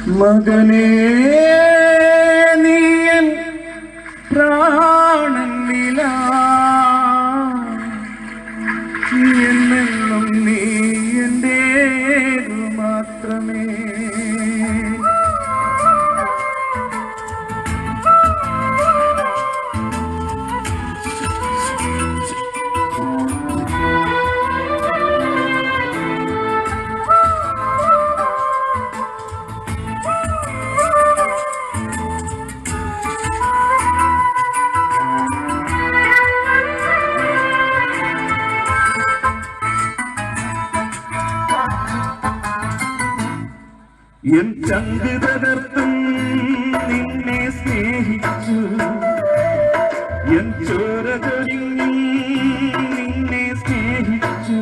മകനേ നീയൻ പ്രാണനില എന്നെന്നും നീ എന്റേതു മാത്രമേ. എൻ ചങ്ക് തകർത്തും നിന്നെ സ്നേഹിച്ചു, എൻ ചോര ചൊരിഞ്ഞും നിന്നെ സ്നേഹിച്ചു.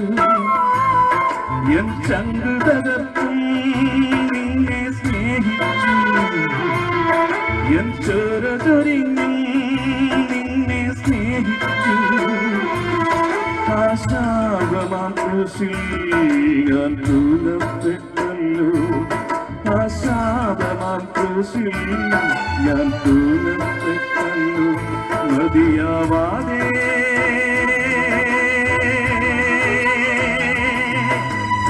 എൻ ചങ്ക് തകർത്തും നിന്നെ സ്നേഹിച്ചു, എൻ ചോര ചൊരിഞ്ഞും നിന്നെ സ്നേഹിച്ചു. ആശാപമാം ക്രൂശിൽ ഞാൻ തൂലപ്പെട്ടല്ലോ, ആശാപമാം ക്രൂശിൽ ഞാൻ തൂലപ്പെട്ടല്ലോ. മതിയാവാതെ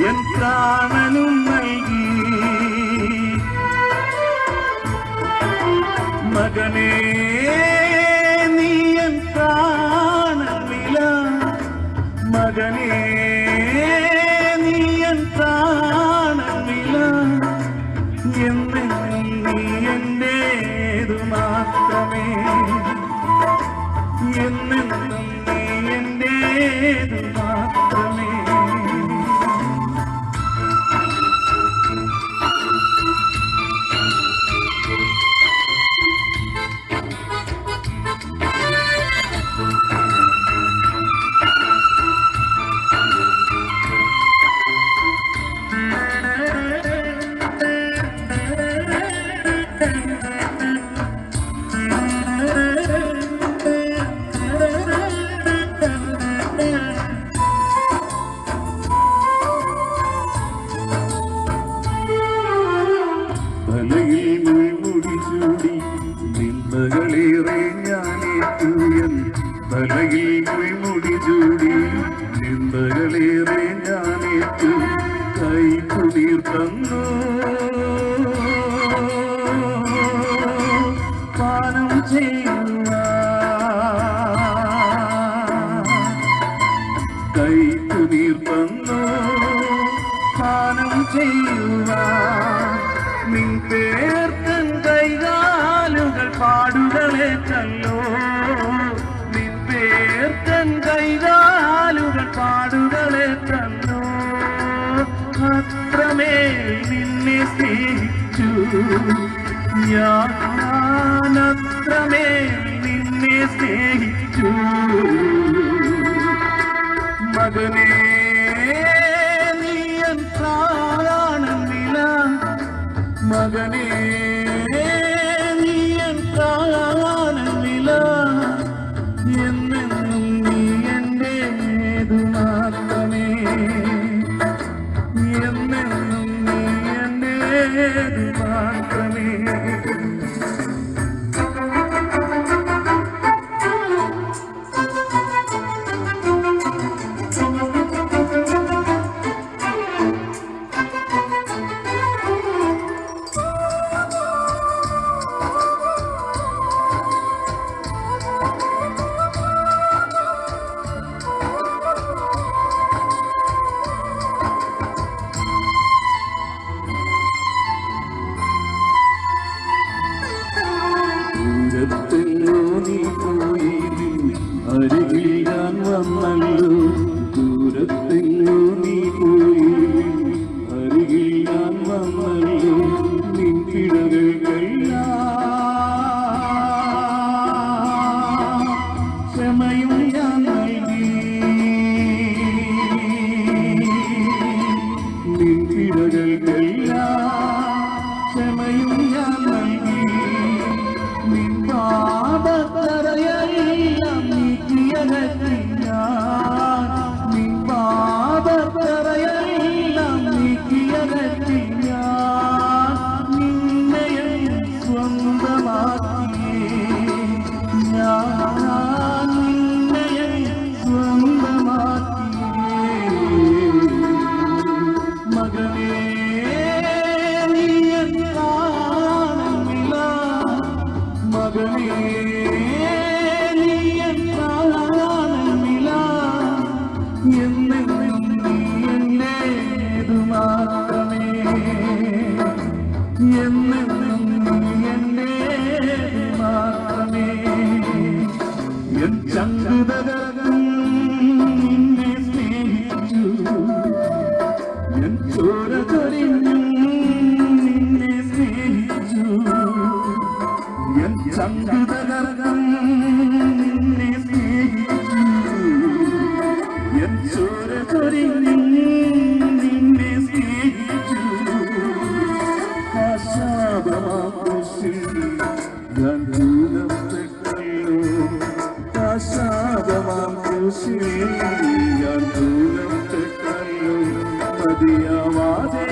എൻ പ്രാണനും നൽകി. മകനേ നീ എൻ പ്രാണനില, മകനേ നീ എൻ പ്രാണനില എന്നെന്നും നീ എന്റേതു മാത്രമേ, എന്നെന്നും നീ എന്റേതു മാത്രമേ. തലയിൽ മുൾമുടി ചൂടി നിന്ദകളേറെ ഞാനേറ്റു, എൻ തലയിൽ മുൾമുടി ചൂടി നിന്ദകളേറെ ഞാനേറ്റു. കൈക്കുളിർ തന്നു പാനം ചെയ്യുക, കൈക്കുളിർ തന്നു പാനം ചെയ്യുക. നിൻ പേർക്കൻ കൈകാലുകൾ പാടുകളേറ്റല്ലോ, നിൻ പേർക്കൻ കൈകാലുകൾ പാടുകളേറ്റല്ലോ. അത്രമേൽ നിന്നെ സ്നേഹിച്ചു ഞാൻ, അത്രമേൽ നിന്നെ സ്നേഹിച്ചു. മകനേ നീ എൻ പ്രാണനില, മകനേ നീ എൻ പ്രാണനില എന്നെന്നും നീ എന്റേതു മാത്രമേ, എന്നെന്നും നീ എന്റേതു മാത്രമേ. ദൂരത്തെങ്ങോ നീ പോയി അരികിൽ ഞാൻ വന്നല്ലോ, ദൂരത്തെങ്ങോ നീ പോയി അരികിൽ ഞാൻ വന്നല്ലോ. നിൻ പിഴകൾക്കെല്ലാം ക്ഷമയും ഞാൻ നൽകി, നിൻ പിഴകൾക്കെല്ലാം ക്ഷമയും ഞാൻ നൽകി. നിൻ പാപത്തറയെല്ലാം നീക്കിയകറ്റി ഞാൻ, നിൻ പാപത്തറയെല്ലാം നീക്കിയകറ്റി ഞാൻ. എന്നെന്നും നീ എൻ്റെ മാത്രമേ. എൻ ചങ്ക് തകർന്നും നിന്നെ സ്നേഹിച്ചു, എൻ ചോര ചൊരിഞ്ഞും നിന്നെ സ്നേഹിച്ചു. എൻ ചങ്ക് തകർന്നും നിന്നെ സ്നേഹിച്ചു, എൻ ചോര ചൊരിഞ്ഞും നിന്നെ സ്നേഹിച്ചു. ആശാദമാകുശിൽ ഞാൻ ദൂരപ്പെട്ടല്ലോ, ആശാദമാകുശിൽ ഞാൻ ദൂരപ്പെട്ടല്ലോ. മതിയാവാതെ